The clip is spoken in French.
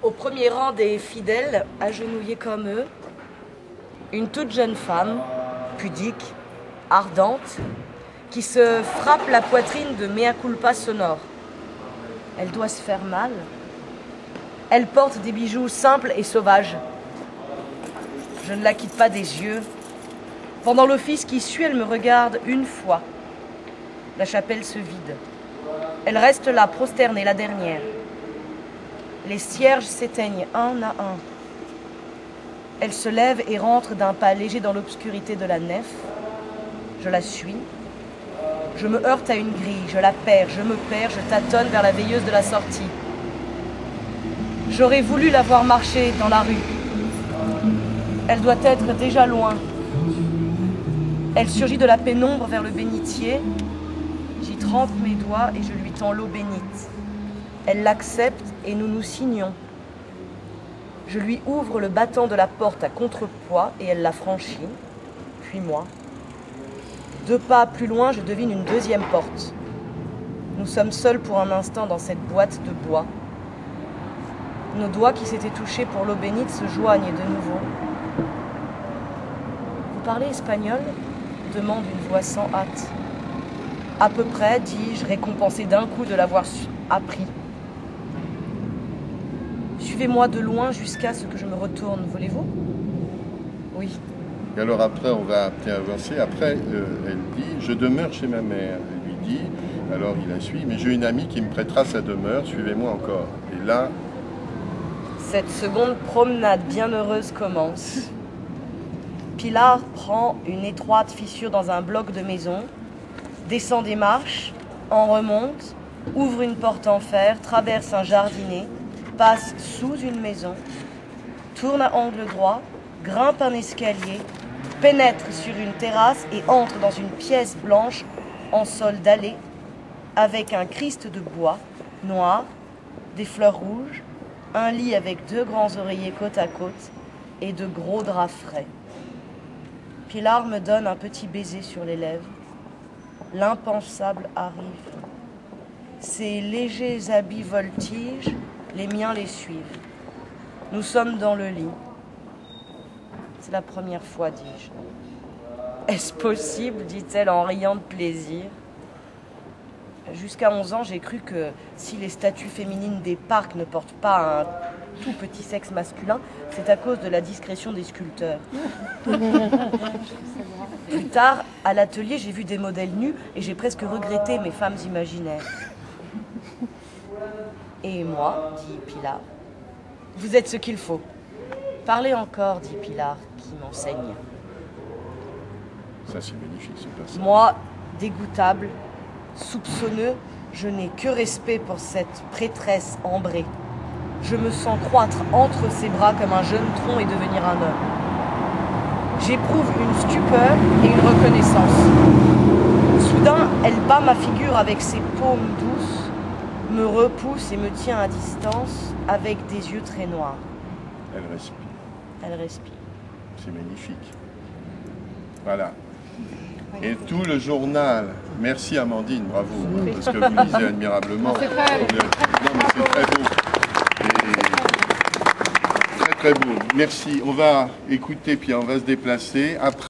Au premier rang des fidèles, agenouillés comme eux, une toute jeune femme, pudique, ardente, qui se frappe la poitrine de mea culpa sonore. Elle doit se faire mal. Elle porte des bijoux simples et sauvages. Je ne la quitte pas des yeux. Pendant l'office qui suit, elle me regarde une fois. La chapelle se vide. Elle reste là, prosternée, la dernière. Les cierges s'éteignent un à un. Elle se lève et rentre d'un pas léger dans l'obscurité de la nef. Je la suis. Je me heurte à une grille, je la perds, je me perds, je tâtonne vers la veilleuse de la sortie. J'aurais voulu la voir marcher dans la rue. Elle doit être déjà loin. Elle surgit de la pénombre vers le bénitier. J'y trempe mes doigts et je lui tends l'eau bénite. Elle l'accepte et nous nous signons. Je lui ouvre le battant de la porte à contrepoids et elle la franchit, puis moi. 2 pas plus loin, je devine une deuxième porte. Nous sommes seuls pour un instant dans cette boîte de bois. Nos doigts qui s'étaient touchés pour l'eau bénite se joignent de nouveau. « Vous parlez espagnol ?» demande une voix sans hâte. « À peu près, dis-je, récompensé d'un coup de l'avoir appris. Suivez-moi de loin jusqu'à ce que je me retourne, voulez-vous ?»« Oui. » Et alors après, on va avancer. Après, elle dit « Je demeure chez ma mère ». Elle lui dit, alors il la suit, « Mais j'ai une amie qui me prêtera sa demeure, suivez-moi encore. » Et là... Cette seconde promenade bienheureuse commence. Pilar prend une étroite fissure dans un bloc de maison, descend des marches, en remonte, ouvre une porte en fer, traverse un jardinet, passe sous une maison, tourne à angle droit, grimpe un escalier, pénètre sur une terrasse et entre dans une pièce blanche en sol dallé avec un Christ de bois noir, des fleurs rouges, un lit avec 2 grands oreillers côte à côte et de gros draps frais. Pilar me donne un petit baiser sur les lèvres. L'impensable arrive. Ses légers habits voltigent, les miens les suivent. Nous sommes dans le lit. C'est la première fois, dis-je. Est-ce possible, dit-elle en riant de plaisir. Jusqu'à 11 ans, j'ai cru que si les statues féminines des parcs ne portent pas un tout petit sexe masculin, c'est à cause de la discrétion des sculpteurs. Plus tard, à l'atelier, j'ai vu des modèles nus et j'ai presque regretté mes femmes imaginaires. Et moi, dit Pilar, vous êtes ce qu'il faut. Parlez encore, dit Pilar, qui m'enseigne. Ça, c'est magnifique, ce passage. Moi, dégoûtable, soupçonneux, je n'ai que respect pour cette prêtresse ambrée. Je me sens croître entre ses bras comme un jeune tronc et devenir un homme. J'éprouve une stupeur et une reconnaissance. Soudain, elle bat ma figure avec ses paumes douces, me repousse et me tient à distance avec des yeux très noirs. Elle respire. Elle respire. C'est magnifique. Voilà. Et tout le journal. Merci Amandine, bravo. Parce que vous lisez admirablement. C'est très beau. Non, mais c'est très beau. Et très très beau. Merci. On va écouter, puis on va se déplacer. Après.